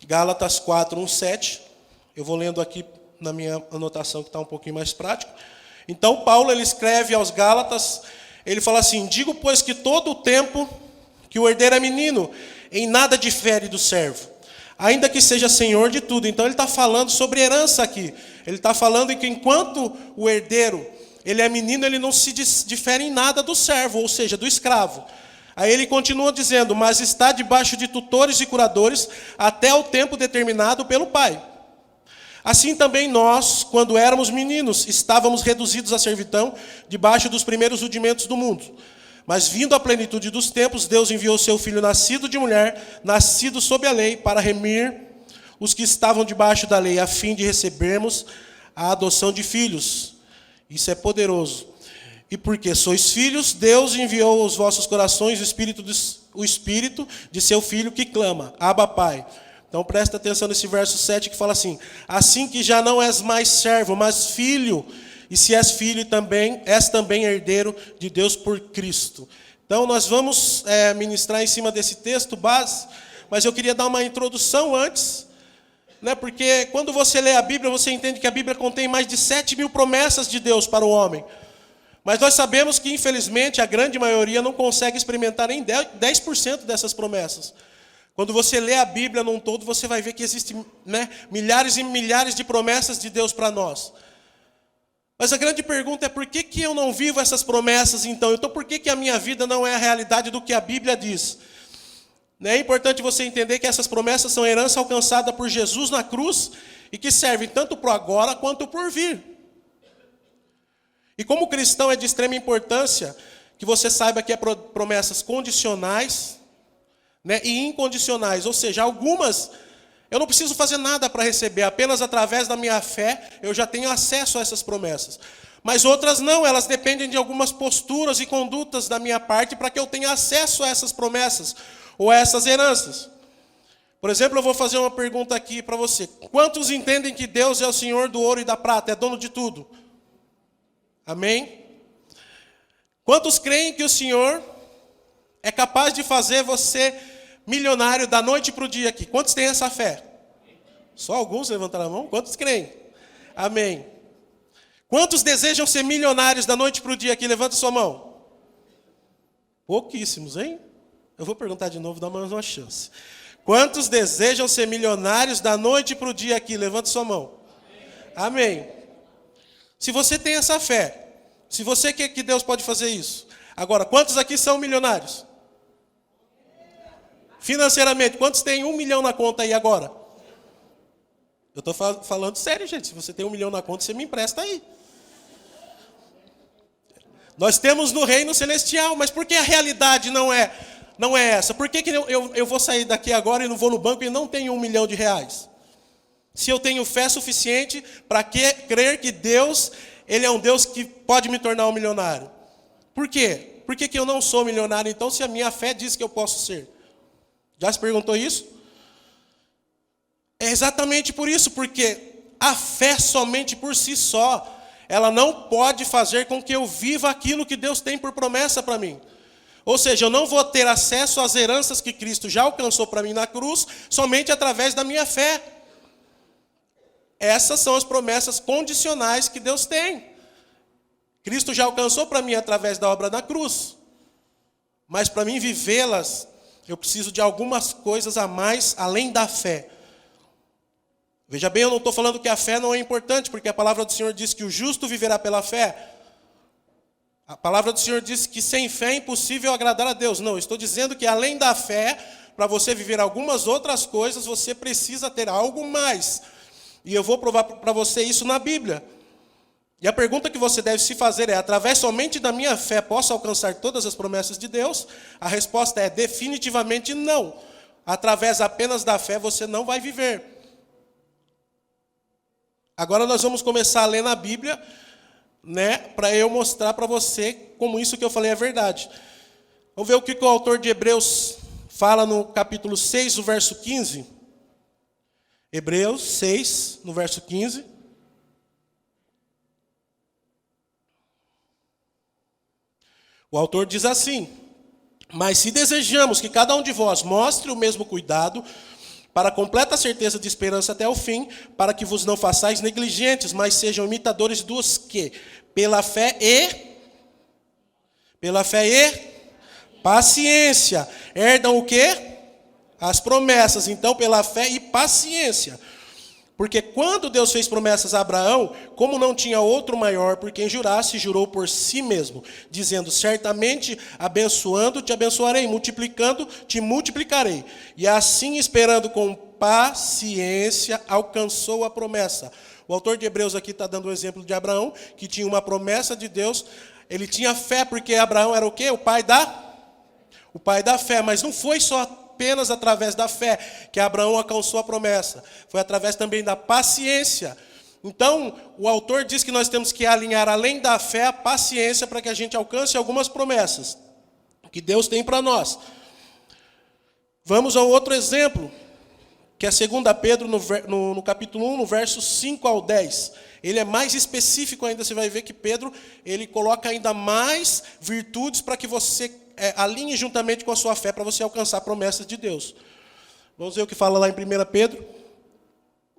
Gálatas 4, 1, 7. Eu vou lendo aqui na minha anotação que está um pouquinho mais prático. Então, Paulo, ele escreve aos Gálatas, ele fala assim: digo, pois, que todo o tempo que o herdeiro é menino, em nada difere do servo, ainda que seja senhor de tudo. Então, ele está falando sobre herança aqui. Ele está falando que enquanto o herdeiro, ele é menino, ele não se difere em nada do servo, ou seja, do escravo. Aí ele continua dizendo: mas está debaixo de tutores e curadores até o tempo determinado pelo Pai. Assim também nós, quando éramos meninos, estávamos reduzidos à servidão debaixo dos primeiros rudimentos do mundo. Mas vindo à plenitude dos tempos, Deus enviou seu Filho nascido de mulher, nascido sob a lei, para remir os que estavam debaixo da lei, a fim de recebermos a adoção de filhos. Isso é poderoso. E porque sois filhos, Deus enviou aos vossos corações o Espírito de seu Filho que clama: Abba, Pai. Então presta atenção nesse verso 7 que fala assim: assim que já não és mais servo, mas filho, e se és filho também, és também herdeiro de Deus por Cristo. Então nós vamos ministrar em cima desse texto base, mas eu queria dar uma introdução antes, né? Porque quando você lê a Bíblia, você entende que a Bíblia contém mais de 7.000 promessas de Deus para o homem. Mas nós sabemos que, infelizmente, a grande maioria não consegue experimentar nem 10% dessas promessas. Quando você lê a Bíblia num todo, você vai ver que existem, milhares e milhares de promessas de Deus para nós. Mas a grande pergunta é: por que eu não vivo essas promessas então? Então por que a minha vida não é a realidade do que a Bíblia diz? É importante você entender que essas promessas são herança alcançada por Jesus na cruz e que servem tanto para o agora quanto para o vir. E como cristão é de extrema importância que você saiba que é promessas condicionais, e incondicionais, ou seja, algumas eu não preciso fazer nada para receber, apenas através da minha fé eu já tenho acesso a essas promessas. Mas outras não, elas dependem de algumas posturas e condutas da minha parte para que eu tenha acesso a essas promessas ou a essas heranças. Por exemplo, eu vou fazer uma pergunta aqui para você: quantos entendem que Deus é o Senhor do ouro e da prata, é dono de tudo? Amém? Quantos creem que o Senhor é capaz de fazer você milionário da noite para o dia aqui? Quantos têm essa fé? Só alguns levantaram a mão? Quantos creem? Amém. Quantos desejam ser milionários da noite para o dia aqui? Levanta sua mão. Pouquíssimos, hein? Eu vou perguntar de novo, dá mais uma chance. Quantos desejam ser milionários da noite para o dia aqui? Levanta sua mão. Amém. Se você tem essa fé, se você quer que Deus pode fazer isso. Agora, quantos aqui são milionários? Financeiramente, quantos têm 1 milhão na conta aí agora? Eu estou falando sério, gente. Se você tem 1 milhão na conta, você me empresta aí. Nós temos no reino celestial, mas por que a realidade não é essa? Por que eu vou sair daqui agora e não vou no banco e não tenho 1 milhão de reais? Se eu tenho fé suficiente para crer que Deus, Ele é um Deus que pode me tornar um milionário. Por quê? Por que eu não sou milionário, então, se a minha fé diz que eu posso ser? Já se perguntou isso? É exatamente por isso, porque a fé somente por si só, ela não pode fazer com que eu viva aquilo que Deus tem por promessa para mim. Ou seja, eu não vou ter acesso às heranças que Cristo já alcançou para mim na cruz, somente através da minha fé. Essas são as promessas condicionais que Deus tem. Cristo já alcançou para mim através da obra da cruz. Mas para mim vivê-las, eu preciso de algumas coisas a mais, além da fé. Veja bem, eu não estou falando que a fé não é importante, porque a palavra do Senhor diz que o justo viverá pela fé. A palavra do Senhor diz que sem fé é impossível agradar a Deus. Não, eu estou dizendo que além da fé, para você viver algumas outras coisas, você precisa ter algo mais. E eu vou provar para você isso na Bíblia. E a pergunta que você deve se fazer é: através somente da minha fé posso alcançar todas as promessas de Deus? A resposta é definitivamente não. Através apenas da fé você não vai viver. Agora nós vamos começar a ler na Bíblia, para eu mostrar para você como isso que eu falei é verdade. Vamos ver o que o autor de Hebreus fala no capítulo 6, no verso 15. Hebreus 6, no verso 15. O autor diz assim: mas se desejamos que cada um de vós mostre o mesmo cuidado para a completa certeza de esperança até o fim, para que vos não façais negligentes, mas sejam imitadores dos que, pela fé e paciência, herdam o quê? As promessas. Então, pela fé e paciência. Porque quando Deus fez promessas a Abraão, como não tinha outro maior por quem jurasse, jurou por si mesmo, dizendo, certamente abençoando te abençoarei, multiplicando te multiplicarei. E assim, esperando com paciência, alcançou a promessa. O autor de Hebreus aqui está dando o exemplo de Abraão, que tinha uma promessa de Deus. Ele tinha fé porque Abraão era o quê? O pai da fé, mas não foi só apenas através da fé que Abraão alcançou a promessa. Foi através também da paciência. Então, o autor diz que nós temos que alinhar, além da fé, a paciência para que a gente alcance algumas promessas que Deus tem para nós. Vamos ao outro exemplo, que é 2 Pedro, no capítulo 1, no verso 5 ao 10. Ele é mais específico ainda, você vai ver que Pedro, ele coloca ainda mais virtudes para que você alinhe juntamente com a sua fé, para você alcançar promessas de Deus. Vamos ver o que fala lá em 1 Pedro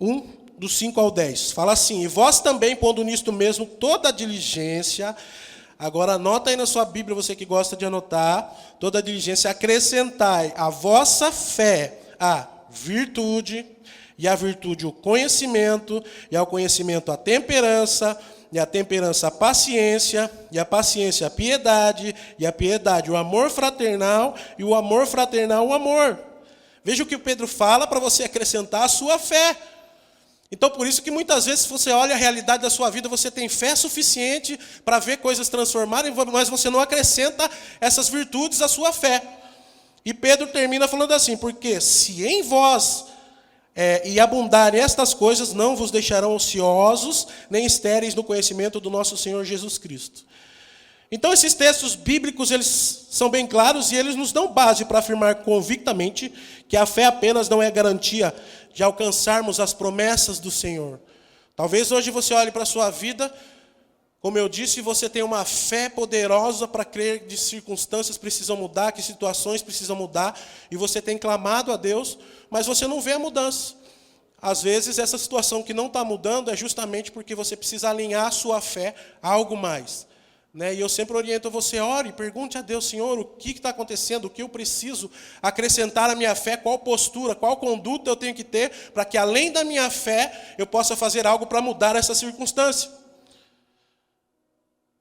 1, do 5 ao 10. Fala assim, e vós também, pondo nisto mesmo toda a diligência, agora anota aí na sua Bíblia, você que gosta de anotar, toda a diligência, acrescentai a vossa fé a virtude, e a virtude o conhecimento, e ao conhecimento a temperança, e a temperança a paciência, e a paciência a piedade, e a piedade o amor fraternal, e o amor fraternal o amor. Veja o que o Pedro fala para você acrescentar a sua fé. Então, por isso que muitas vezes, se você olha a realidade da sua vida, você tem fé suficiente para ver coisas transformarem, mas você não acrescenta essas virtudes à sua fé. E Pedro termina falando assim, porque se em vós e abundarem estas coisas, não vos deixarão ociosos, nem estéreis no conhecimento do nosso Senhor Jesus Cristo. Então, esses textos bíblicos, eles são bem claros e eles nos dão base para afirmar convictamente que a fé apenas não é garantia de alcançarmos as promessas do Senhor. Talvez hoje você olhe para a sua vida, como eu disse, você tem uma fé poderosa para crer que circunstâncias precisam mudar, que situações precisam mudar, e você tem clamado a Deus, mas você não vê a mudança. Às vezes, essa situação que não está mudando é justamente porque você precisa alinhar a sua fé a algo mais. E eu sempre oriento você, ore, pergunte a Deus, Senhor, o que está acontecendo, o que eu preciso acrescentar à minha fé, qual postura, qual conduta eu tenho que ter, para que além da minha fé, eu possa fazer algo para mudar essa circunstância.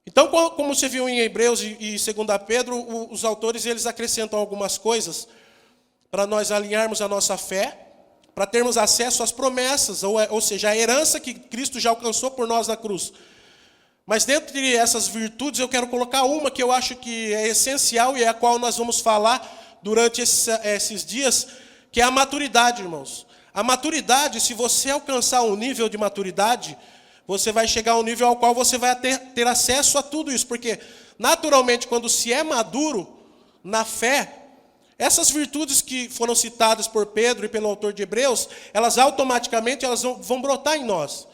Então, como você viu em Hebreus e 2 Pedro, os autores eles acrescentam algumas coisas para nós alinharmos a nossa fé, para termos acesso às promessas, ou seja, a herança que Cristo já alcançou por nós na cruz. Mas dentre essas virtudes, eu quero colocar uma que eu acho que é essencial e é a qual nós vamos falar durante esses dias, que é a maturidade, irmãos. A maturidade, se você alcançar um nível de maturidade, você vai chegar a um nível ao qual você vai ter acesso a tudo isso. Porque, naturalmente, quando se é maduro na fé, essas virtudes que foram citadas por Pedro e pelo autor de Hebreus, elas automaticamente vão brotar em nós.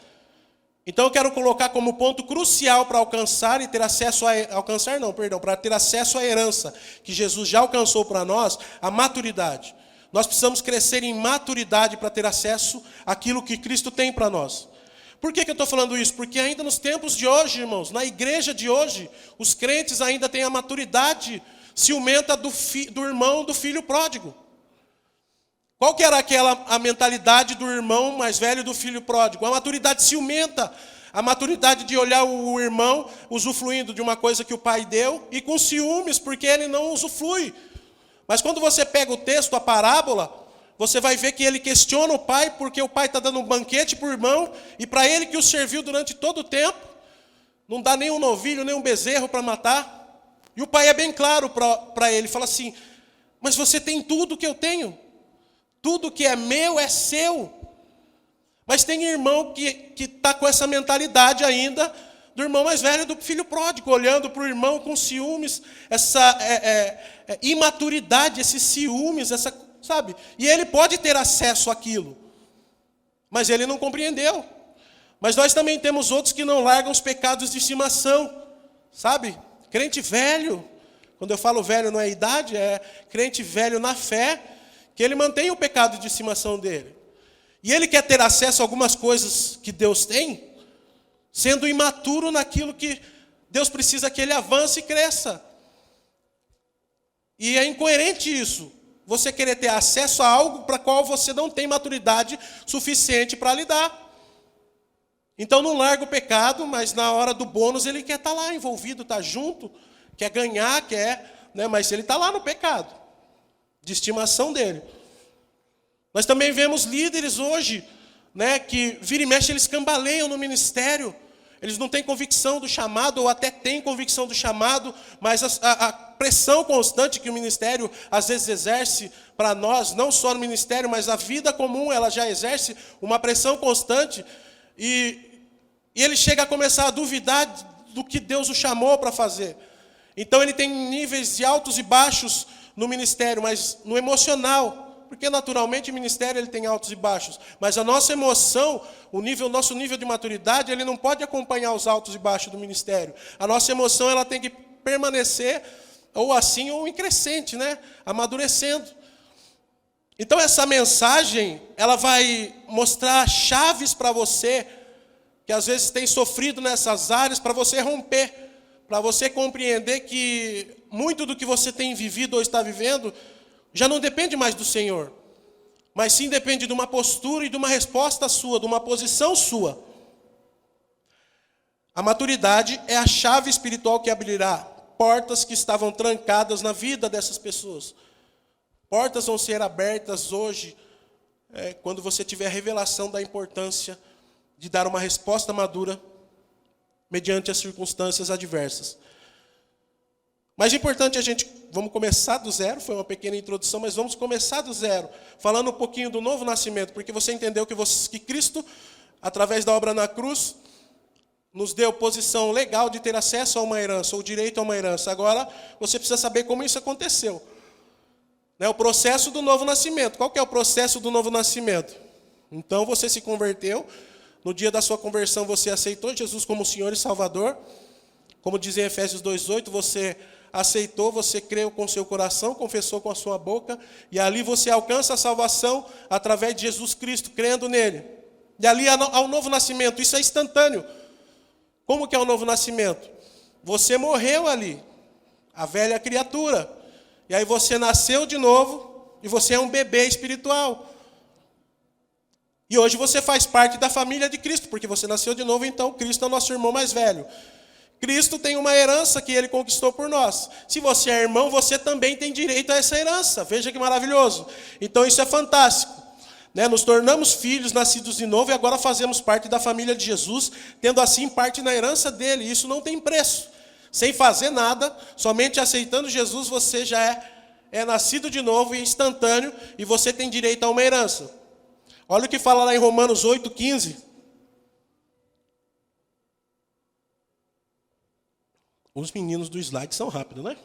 Então eu quero colocar como ponto crucial para alcançar e ter acesso para ter acesso à herança que Jesus já alcançou para nós, a maturidade. Nós precisamos crescer em maturidade para ter acesso àquilo que Cristo tem para nós. Por que eu estou falando isso? Porque ainda nos tempos de hoje, irmãos, na igreja de hoje, os crentes ainda têm a maturidade ciumenta do irmão do filho pródigo. Qual que era a mentalidade do irmão mais velho do filho pródigo? A maturidade ciumenta, a maturidade de olhar o irmão usufruindo de uma coisa que o pai deu e com ciúmes, porque ele não usufrui. Mas quando você pega o texto, a parábola, você vai ver que ele questiona o pai, porque o pai está dando um banquete para o irmão, e para ele que o serviu durante todo o tempo, não dá nem um novilho, nem um bezerro para matar. E o pai é bem claro para ele, fala assim, mas você tem tudo que eu tenho. Tudo que é meu é seu. Mas tem irmão que está com essa mentalidade ainda do irmão mais velho do filho pródigo, olhando para o irmão com ciúmes, essa imaturidade, esses ciúmes, sabe? E ele pode ter acesso àquilo, mas ele não compreendeu. Mas nós também temos outros que não largam os pecados de estimação, sabe? Crente velho, quando eu falo velho não é idade, é crente velho na fé, que ele mantém o pecado de estimação dele. E ele quer ter acesso a algumas coisas que Deus tem, sendo imaturo naquilo que Deus precisa que ele avance e cresça. E é incoerente isso. Você querer ter acesso a algo para qual você não tem maturidade suficiente para lidar. Então não larga o pecado, mas na hora do bônus ele quer estar lá envolvido, estar junto, quer ganhar, quer, né? Mas ele está lá no pecado, de estimação dele. Nós também vemos líderes hoje, né, que vira e mexe eles cambaleiam no ministério. Eles não têm convicção do chamado, ou até têm convicção do chamado, mas a pressão constante que o ministério às vezes exerce para nós, não só no ministério, mas a vida comum, ela já exerce uma pressão constante. E ele chega a começar a duvidar do que Deus o chamou para fazer. Então ele tem níveis de altos e baixos no ministério, mas no emocional. Porque naturalmente o ministério ele tem altos e baixos, mas a nossa emoção, nosso nível de maturidade, ele não pode acompanhar os altos e baixos do ministério. A nossa emoção ela tem que permanecer ou assim ou em crescente, né? Amadurecendo. Então essa mensagem, ela vai mostrar chaves para você que às vezes tem sofrido nessas áreas para você romper, para você compreender que muito do que você tem vivido ou está vivendo já não depende mais do Senhor, mas sim depende de uma postura e de uma resposta sua, de uma posição sua. A maturidade é a chave espiritual que abrirá portas que estavam trancadas na vida dessas pessoas. Portas vão ser abertas hoje, quando você tiver a revelação da importância de dar uma resposta madura mediante as circunstâncias adversas. Mas é importante vamos começar do zero, foi uma pequena introdução, mas vamos começar do zero, falando um pouquinho do novo nascimento, porque você entendeu que Cristo, através da obra na cruz, nos deu posição legal de ter acesso a uma herança, ou direito a uma herança. Agora, você precisa saber como isso aconteceu. O processo do novo nascimento. Qual que é o processo do novo nascimento? Então, você se converteu, no dia da sua conversão, você aceitou Jesus como Senhor e Salvador. Como diz em Efésios 2,8, você aceitou, você creu com seu coração, confessou com a sua boca, e ali você alcança a salvação através de Jesus Cristo, crendo nele. E ali há um novo nascimento, isso é instantâneo. Como que é o novo nascimento? Você morreu ali, a velha criatura, e aí você nasceu de novo, e você é um bebê espiritual. E hoje você faz parte da família de Cristo, porque você nasceu de novo, então Cristo é o nosso irmão mais velho. Cristo tem uma herança que ele conquistou por nós. Se você é irmão, você também tem direito a essa herança. Veja que maravilhoso. Então isso é fantástico. Nos tornamos filhos nascidos de novo e agora fazemos parte da família de Jesus, tendo assim parte na herança dele. Isso não tem preço. Sem fazer nada, somente aceitando Jesus, você já é nascido de novo e instantâneo, e você tem direito a uma herança. Olha o que fala lá em Romanos 8,15. Os meninos do slide são rápidos, né?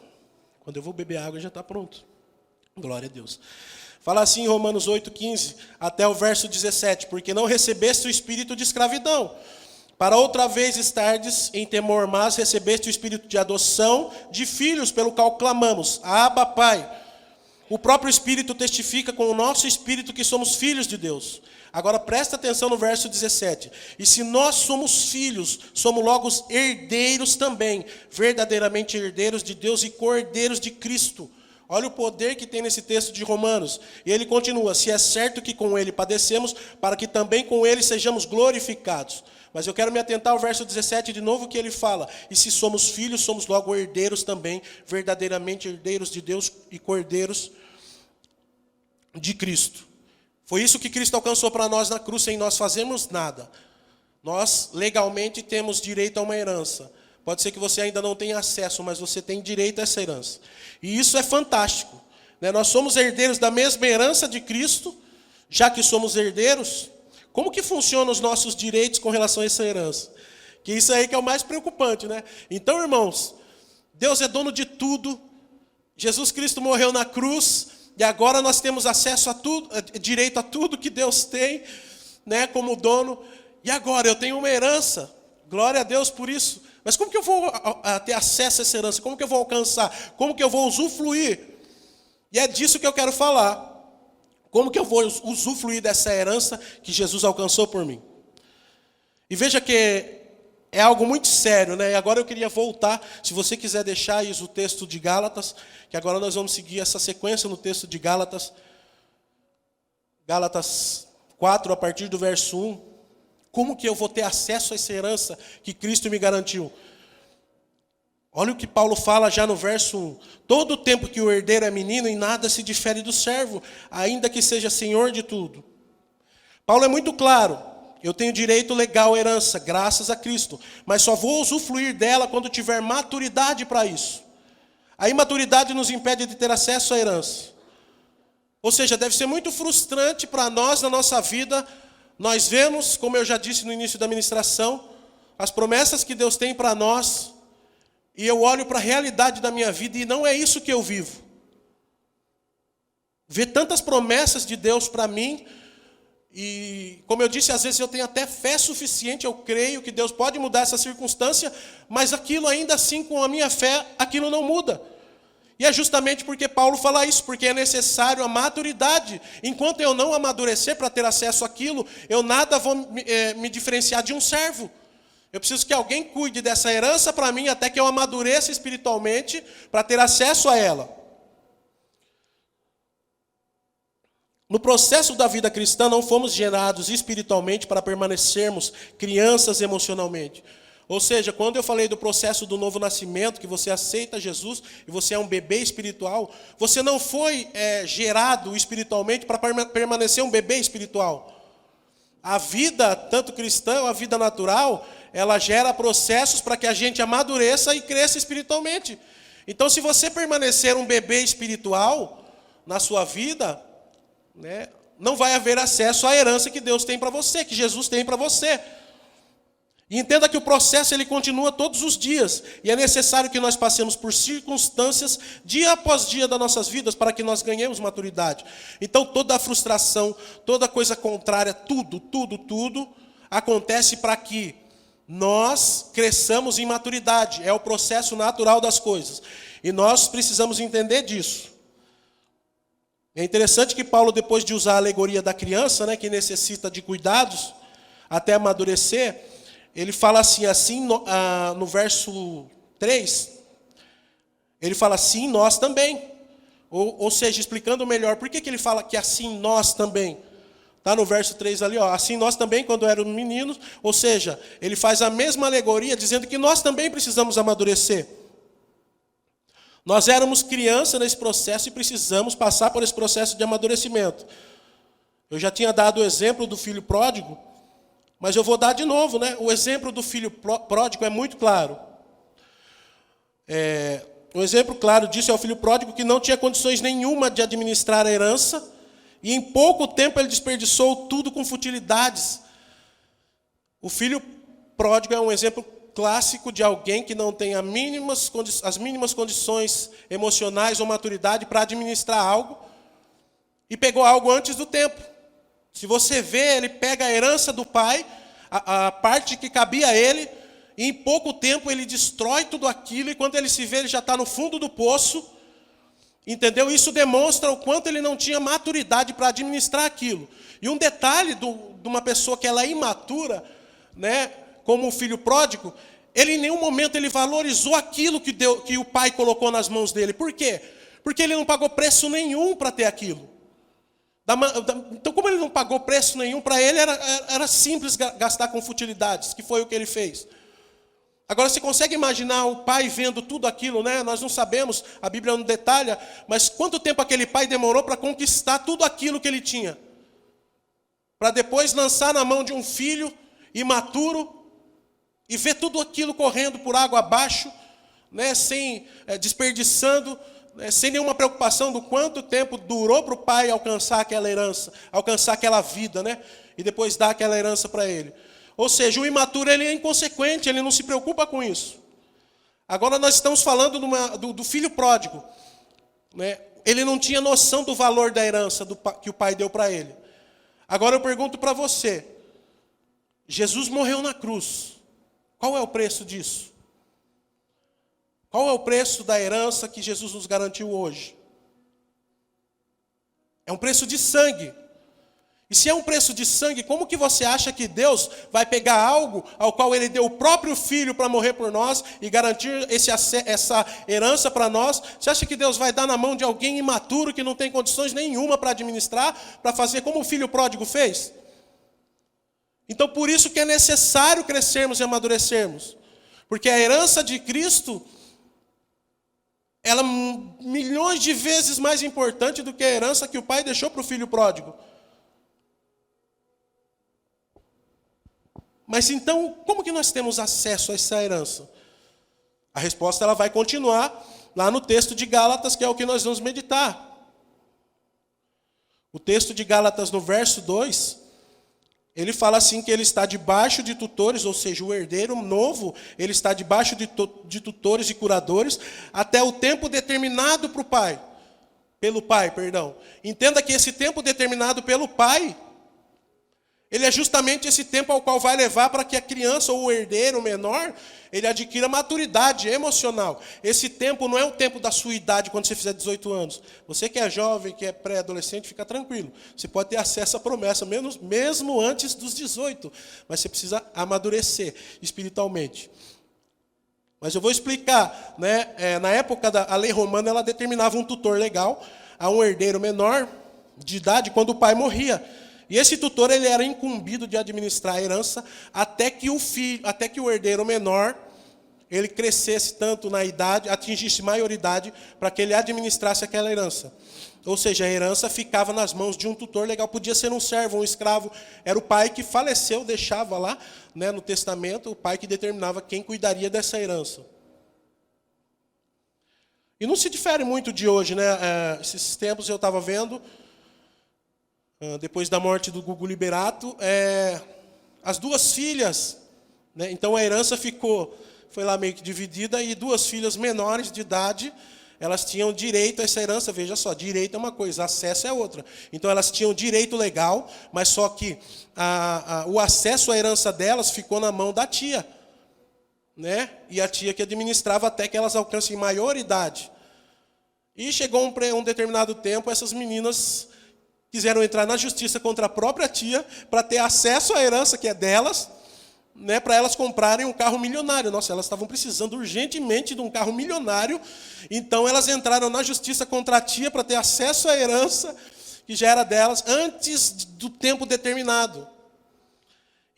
Quando eu vou beber água já está pronto. Glória a Deus. Fala assim em Romanos 8,15 até o verso 17. Porque não recebeste o espírito de escravidão, para outra vez estardes em temor, mas recebeste o espírito de adoção de filhos, pelo qual clamamos, Abba, Pai. O próprio Espírito testifica com o nosso espírito que somos filhos de Deus. Agora presta atenção no verso 17. E se nós somos filhos, somos logo herdeiros também, verdadeiramente herdeiros de Deus e cordeiros de Cristo. Olha o poder que tem nesse texto de Romanos. E ele continua, se é certo que com ele padecemos, para que também com ele sejamos glorificados. Mas eu quero me atentar ao verso 17 de novo, que ele fala, e se somos filhos, somos logo herdeiros também, verdadeiramente herdeiros de Deus e cordeiros de Cristo. Foi isso que Cristo alcançou para nós na cruz, sem nós fazermos nada. Nós, legalmente, temos direito a uma herança. Pode ser que você ainda não tenha acesso, mas você tem direito a essa herança. E isso é fantástico. Nós somos herdeiros da mesma herança de Cristo, já que somos herdeiros. Como que funcionam os nossos direitos com relação a essa herança? Que isso aí que é o mais preocupante, né? Então, irmãos, Deus é dono de tudo. Jesus Cristo morreu na cruz. E agora nós temos acesso a tudo, direito a tudo que Deus tem, como dono. E agora eu tenho uma herança. Glória a Deus por isso. Mas como que eu vou ter acesso a essa herança? Como que eu vou alcançar? Como que eu vou usufruir? E é disso que eu quero falar. Como que eu vou usufruir dessa herança que Jesus alcançou por mim? E veja que é algo muito sério, né? E agora eu queria voltar, se você quiser deixar aí o texto de Gálatas, que agora nós vamos seguir essa sequência no texto de Gálatas. Gálatas 4, a partir do verso 1. Como que eu vou ter acesso a essa herança que Cristo me garantiu? Olha o que Paulo fala já no verso 1. Todo o tempo que o herdeiro é menino, em nada se difere do servo, ainda que seja senhor de tudo. Paulo é muito claro. Eu tenho direito legal à herança, graças a Cristo. Mas só vou usufruir dela quando tiver maturidade para isso. A imaturidade nos impede de ter acesso à herança. Ou seja, deve ser muito frustrante para nós, na nossa vida. Nós vemos, como eu já disse no início da ministração, as promessas que Deus tem para nós. E eu olho para a realidade da minha vida e não é isso que eu vivo. Ver tantas promessas de Deus para mim, e como eu disse, às vezes eu tenho até fé suficiente, eu creio que Deus pode mudar essa circunstância, mas aquilo ainda assim, com a minha fé, aquilo não muda. E é justamente porque Paulo fala isso, porque é necessário a maturidade. Enquanto eu não amadurecer para ter acesso àquilo, eu nada vou me diferenciar de um servo. Eu preciso que alguém cuide dessa herança para mim até que eu amadureça espiritualmente para ter acesso a ela. No processo da vida cristã, não fomos gerados espiritualmente para permanecermos crianças emocionalmente. Ou seja, quando eu falei do processo do novo nascimento, que você aceita Jesus e você é um bebê espiritual, você não foi gerado espiritualmente para permanecer um bebê espiritual. A vida, tanto cristã, a vida natural, ela gera processos para que a gente amadureça e cresça espiritualmente. Então, se você permanecer um bebê espiritual na sua vida, né, não vai haver acesso à herança que Deus tem para você, que Jesus tem para você. E entenda que o processo ele continua todos os dias. E é necessário que nós passemos por circunstâncias, dia após dia das nossas vidas, para que nós ganhemos maturidade. Então toda a frustração, toda coisa contrária, tudo, acontece para que nós cresçamos em maturidade. É o processo natural das coisas. E nós precisamos entender disso. É interessante que Paulo, depois de usar a alegoria da criança, né, que necessita de cuidados até amadurecer, ele fala assim no verso 3, ele fala assim, nós também. Ou seja, explicando melhor, por que ele fala que assim nós também? Está no verso 3 ali, assim nós também, quando éramos meninos, ou seja, ele faz a mesma alegoria, dizendo que nós também precisamos amadurecer. Nós éramos criança nesse processo e precisamos passar por esse processo de amadurecimento. Eu já tinha dado o exemplo do filho pródigo, mas eu vou dar de novo, né? O exemplo do filho pródigo é muito claro. Um exemplo claro disso é o filho pródigo que não tinha condições nenhuma de administrar a herança e em pouco tempo ele desperdiçou tudo com futilidades. O filho pródigo é um exemplo clássico de alguém que não tem as mínimas condições emocionais ou maturidade para administrar algo e pegou algo antes do tempo. Se você vê, ele pega a herança do pai, a parte que cabia a ele, e em pouco tempo ele destrói tudo aquilo, e quando ele se vê, ele já está no fundo do poço. Entendeu? Isso demonstra o quanto ele não tinha maturidade para administrar aquilo. E um detalhe de uma pessoa que ela é imatura, né, como o filho pródigo, ele em nenhum momento ele valorizou aquilo que o pai colocou nas mãos dele. Por quê? Porque ele não pagou preço nenhum para ter aquilo. Então, como ele não pagou preço nenhum, para ele era simples gastar com futilidades, que foi o que ele fez. Agora, você consegue imaginar o pai vendo tudo aquilo, né? Nós não sabemos, a Bíblia não detalha, mas quanto tempo aquele pai demorou para conquistar tudo aquilo que ele tinha? Para depois lançar na mão de um filho imaturo e ver tudo aquilo correndo por água abaixo, né? Desperdiçando, sem nenhuma preocupação do quanto tempo durou para o pai alcançar aquela herança, alcançar aquela vida, né? E depois dar aquela herança para ele. Ou seja, o imaturo ele é inconsequente, ele não se preocupa com isso. Agora nós estamos falando do filho pródigo, né? Ele não tinha noção do valor da herança que o pai deu para ele. Agora eu pergunto para você, Jesus morreu na cruz, qual é o preço disso? Qual é o preço da herança que Jesus nos garantiu hoje? É um preço de sangue. E se é um preço de sangue, como que você acha que Deus vai pegar algo ao qual Ele deu o próprio Filho para morrer por nós e garantir essa herança para nós? Você acha que Deus vai dar na mão de alguém imaturo que não tem condições nenhuma para administrar, para fazer como o filho pródigo fez? Então, por isso que é necessário crescermos e amadurecermos. Porque a herança de Cristo, ela é milhões de vezes mais importante do que a herança que o pai deixou para o filho pródigo. Mas então, como que nós temos acesso a essa herança? A resposta ela vai continuar lá no texto de Gálatas, que é o que nós vamos meditar. O texto de Gálatas, no verso 2, ele fala assim que ele está debaixo de tutores, ou seja, o herdeiro novo, ele está debaixo de tutores e curadores, até o tempo determinado pelo pai. Entenda que esse tempo determinado pelo pai, ele é justamente esse tempo ao qual vai levar para que a criança ou o herdeiro menor, ele adquira maturidade emocional. Esse tempo não é o tempo da sua idade quando você fizer 18 anos. Você que é jovem, que é pré-adolescente, fica tranquilo. Você pode ter acesso à promessa, mesmo antes dos 18. Mas você precisa amadurecer espiritualmente. Mas eu vou explicar. Na época a lei romana, ela determinava um tutor legal a um herdeiro menor de idade quando o pai morria. E esse tutor ele era incumbido de administrar a herança até que o herdeiro menor ele crescesse tanto na idade, atingisse maioridade, para que ele administrasse aquela herança. Ou seja, a herança ficava nas mãos de um tutor legal. Podia ser um servo, um escravo. Era o pai que faleceu, deixava lá, no testamento, o pai que determinava quem cuidaria dessa herança. E não se difere muito de hoje, esses tempos eu estava vendo, depois da morte do Gugu Liberato, as duas filhas, então a herança foi lá meio que dividida, e duas filhas menores de idade, elas tinham direito a essa herança. Veja só, direito é uma coisa, acesso é outra. Então elas tinham direito legal, mas só que o acesso à herança delas ficou na mão da tia. E a tia que administrava até que elas alcancem maioridade. E chegou um determinado tempo, essas meninas quiseram entrar na justiça contra a própria tia para ter acesso à herança que é delas, para elas comprarem um carro milionário. Nossa, elas estavam precisando urgentemente de um carro milionário, então elas entraram na justiça contra a tia para ter acesso à herança que já era delas antes do tempo determinado.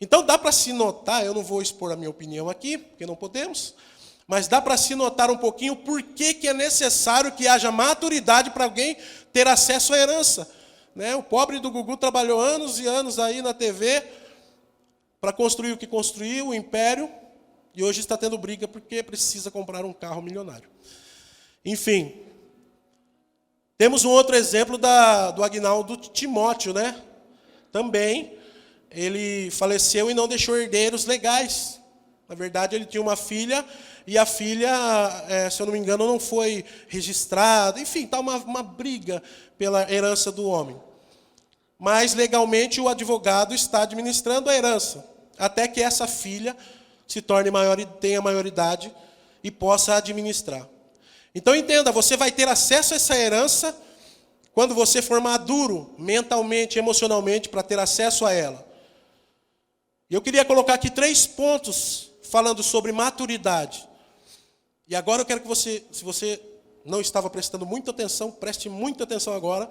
Então dá para se notar, eu não vou expor a minha opinião aqui, porque não podemos, mas dá para se notar um pouquinho por que é necessário que haja maturidade para alguém ter acesso à herança. O pobre do Gugu trabalhou anos e anos aí na TV para construir o que construiu, o império, e hoje está tendo briga porque precisa comprar um carro milionário. Enfim, temos um outro exemplo do Agnaldo Timóteo, Também, ele faleceu e não deixou herdeiros legais. Na verdade, ele tinha uma filha, e a filha, se eu não me engano, não foi registrada. Enfim, está uma briga pela herança do homem. Mas, legalmente, o advogado está administrando a herança, até que essa filha se torne maior e tenha maioridade e possa administrar. Então, entenda, você vai ter acesso a essa herança quando você for maduro, mentalmente, emocionalmente, para ter acesso a ela. E eu queria colocar aqui 3 pontos falando sobre maturidade. E agora eu quero que você, se você não estava prestando muita atenção, preste muita atenção agora,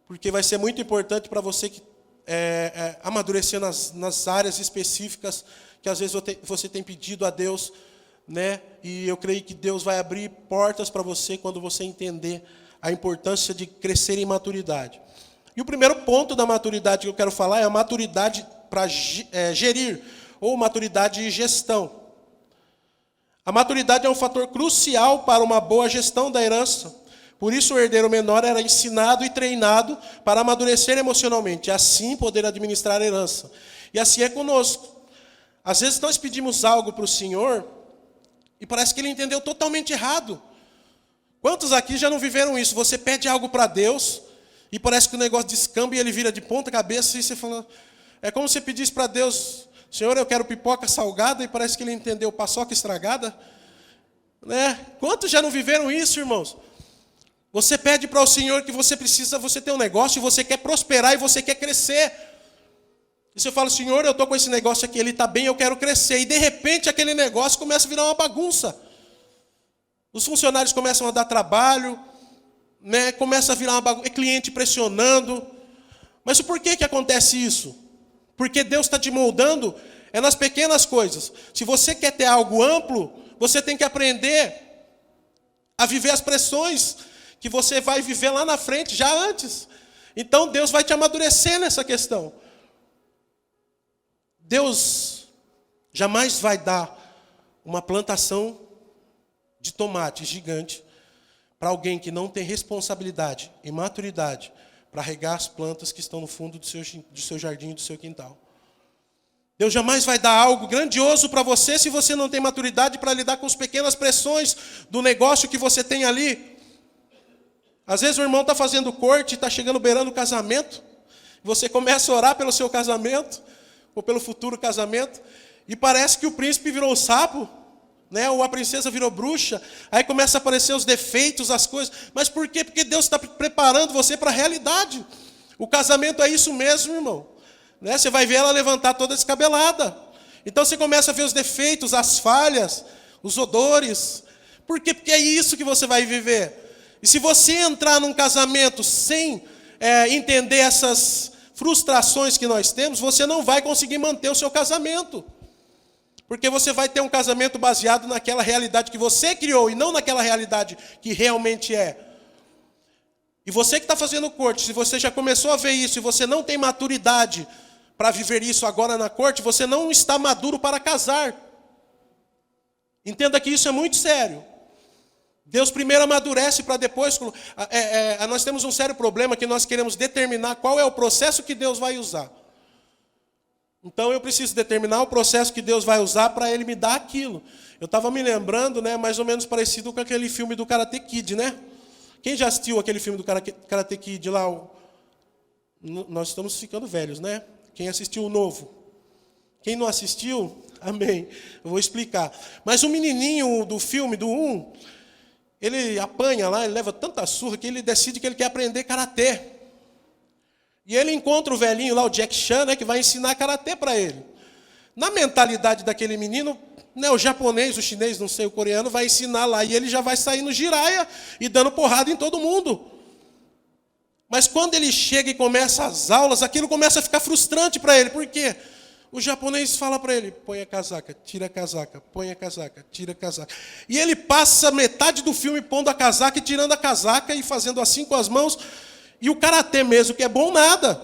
porque vai ser muito importante para você que amadurecer nas áreas específicas que às vezes você tem pedido a Deus, E eu creio que Deus vai abrir portas para você quando você entender a importância de crescer em maturidade. E o primeiro ponto da maturidade que eu quero falar é a maturidade para gerir, ou maturidade de gestão. A maturidade é um fator crucial para uma boa gestão da herança. Por isso o herdeiro menor era ensinado e treinado para amadurecer emocionalmente, e assim poder administrar a herança. E assim é conosco. Às vezes nós pedimos algo para o Senhor e parece que Ele entendeu totalmente errado. Quantos aqui já não viveram isso? Você pede algo para Deus e parece que o negócio descamba e Ele vira de ponta cabeça e você fala... É como se você pedisse para Deus, Senhor, eu quero pipoca salgada, e parece que Ele entendeu paçoca estragada. Quantos já não viveram isso, irmãos? Você pede para o Senhor que você tem um negócio e você quer prosperar e você quer crescer. E você fala, Senhor, eu estou com esse negócio aqui, ele está bem, eu quero crescer. E de repente aquele negócio começa a virar uma bagunça. Os funcionários começam a dar trabalho, né? Começa a virar uma bagunça, é cliente pressionando. Mas por que acontece isso? Porque Deus está te moldando nas pequenas coisas. Se você quer ter algo amplo, você tem que aprender a viver as pressões que você vai viver lá na frente, já antes. Então Deus vai te amadurecer nessa questão. Deus jamais vai dar uma plantação de tomate gigante para alguém que não tem responsabilidade e maturidade para regar as plantas que estão no fundo do seu jardim, do seu quintal. Deus jamais vai dar algo grandioso para você se você não tem maturidade para lidar com as pequenas pressões do negócio que você tem ali. Às vezes o irmão está fazendo corte, está chegando beirando o casamento, você começa a orar pelo seu casamento, ou pelo futuro casamento, e parece que o príncipe virou sapo, né? Ou a princesa virou bruxa, aí começa a aparecer os defeitos, as coisas. Mas por quê? Porque Deus está preparando você para a realidade. O casamento é isso mesmo, irmão. Né? Você vai ver ela levantar toda descabelada. Então você começa a ver os defeitos, as falhas, os odores. Por quê? Porque é isso que você vai viver. E se você entrar num casamento sem entender essas frustrações que nós temos, você não vai conseguir manter o seu casamento. Porque você vai ter um casamento baseado naquela realidade que você criou e não naquela realidade que realmente é. E você que está fazendo corte, se você já começou a ver isso e você não tem maturidade para viver isso agora na corte, você não está maduro para casar. Entenda que isso é muito sério. Deus primeiro amadurece para depois... nós temos um sério problema que nós queremos determinar qual é o processo que Deus vai usar. Então eu preciso determinar o processo que Deus vai usar para Ele me dar aquilo. Eu estava me lembrando, né, mais ou menos parecido com aquele filme do Karate Kid, né? Quem já assistiu aquele filme do Karate Kid lá? Nós estamos ficando velhos, né? Quem assistiu o novo? Quem não assistiu? Amém. Eu vou explicar. Mas o menininho do filme, do 1... ele apanha lá, ele leva tanta surra que ele decide que ele quer aprender karatê. E ele encontra o velhinho lá, o Jack Chan, né, que vai ensinar karatê para ele. Na mentalidade daquele menino, né, o japonês, o chinês, não sei, o coreano, vai ensinar lá. E ele já vai sair no giraia e dando porrada em todo mundo. Mas quando ele chega e começa as aulas, aquilo começa a ficar frustrante para ele. Por quê? O japonês fala para ele, põe a casaca, tira a casaca, põe a casaca, tira a casaca. E ele passa metade do filme pondo a casaca e tirando a casaca e fazendo assim com as mãos. E o karatê mesmo, que é bom nada.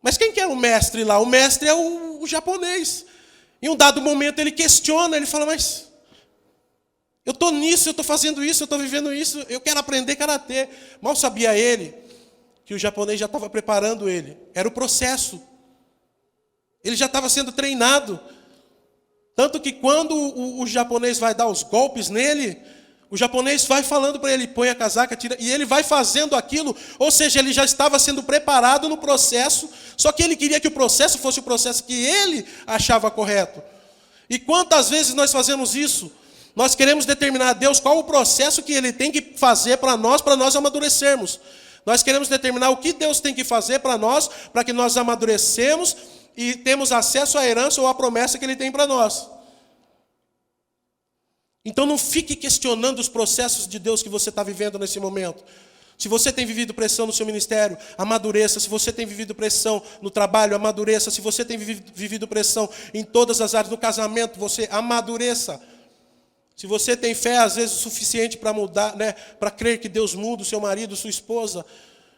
Mas quem que é o mestre lá? O mestre é o japonês. Em um dado momento ele questiona, ele fala, mas eu estou nisso, eu estou fazendo isso, eu estou vivendo isso, eu quero aprender karatê. Mal sabia ele que o japonês já estava preparando ele. Era o processo. Ele já estava sendo treinado. Tanto que quando o japonês vai dar os golpes nele, o japonês vai falando para ele, põe a casaca, tira, e ele vai fazendo aquilo, ou seja, ele já estava sendo preparado no processo, só que ele queria que o processo fosse o processo que ele achava correto. E quantas vezes nós fazemos isso? Nós queremos determinar a Deus qual o processo que Ele tem que fazer para nós amadurecermos. Nós queremos determinar o que Deus tem que fazer para que nós amadurecemos e temos acesso à herança ou à promessa que Ele tem para nós. Então não fique questionando os processos de Deus que você está vivendo nesse momento. Se você tem vivido pressão no seu ministério, amadureça. Se você tem vivido pressão no trabalho, amadureça. Se você tem vivido pressão em todas as áreas do casamento, você amadureça. Se você tem fé, às vezes, o suficiente para mudar, né, para crer que Deus muda o seu marido, sua esposa,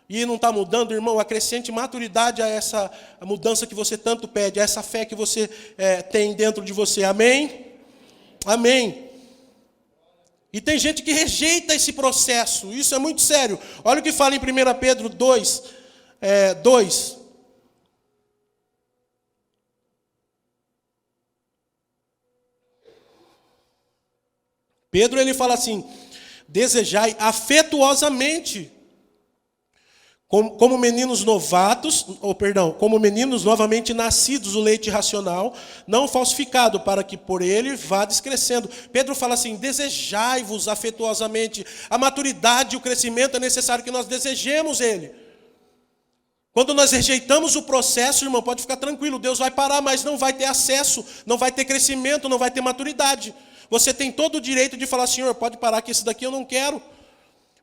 e não está mudando, irmão, acrescente maturidade a essa mudança que você tanto pede, a essa fé que você tem dentro de você. Amém? Amém. E tem gente que rejeita esse processo, isso é muito sério. Olha o que fala em 1 Pedro 2, 2. Pedro ele fala assim, desejai afetuosamente, como meninos novatos, como meninos novamente nascidos, o leite racional, não falsificado, para que por ele vá descrescendo. Pedro fala assim, desejai-vos afetuosamente. A maturidade e o crescimento é necessário que nós desejemos ele. Quando nós rejeitamos o processo, irmão, pode ficar tranquilo, Deus vai parar, mas não vai ter acesso, não vai ter crescimento, não vai ter maturidade. Você tem todo o direito de falar, Senhor, pode parar que esse daqui eu não quero.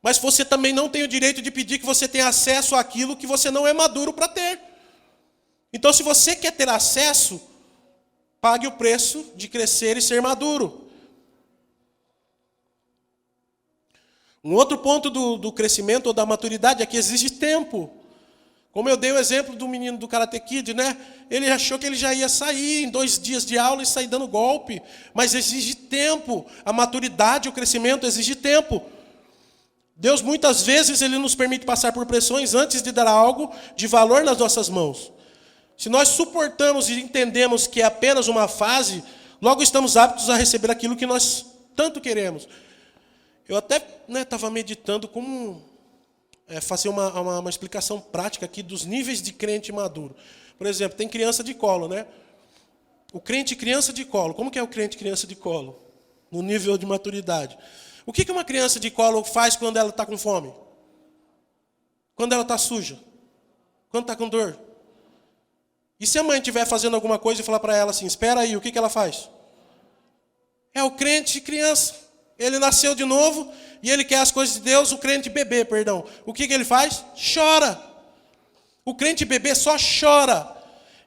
Mas você também não tem o direito de pedir que você tenha acesso àquilo que você não é maduro para ter. Então, se você quer ter acesso, pague o preço de crescer e ser maduro. Um outro ponto do crescimento ou da maturidade é que exige tempo. Como eu dei o exemplo do menino do Karate Kid, né? Ele achou que ele já ia sair em 2 dias de aula e sair dando golpe. Mas exige tempo. A maturidade, o crescimento exige tempo. Deus, muitas vezes, Ele nos permite passar por pressões antes de dar algo de valor nas nossas mãos. Se nós suportamos e entendemos que é apenas uma fase, logo estamos aptos a receber aquilo que nós tanto queremos. Eu até estava meditando como fazer uma explicação prática aqui dos níveis de crente maduro. Por exemplo, tem criança de colo, né? O crente criança de colo. Como que é o crente criança de colo? No nível de maturidade. O que uma criança de colo faz quando ela está com fome? Quando ela está suja? Quando está com dor? E se a mãe estiver fazendo alguma coisa e falar para ela assim, espera aí, o que ela faz? É o crente criança. Ele nasceu de novo e ele quer as coisas de Deus, o crente bebê, perdão. O que ele faz? Chora. O crente bebê só chora.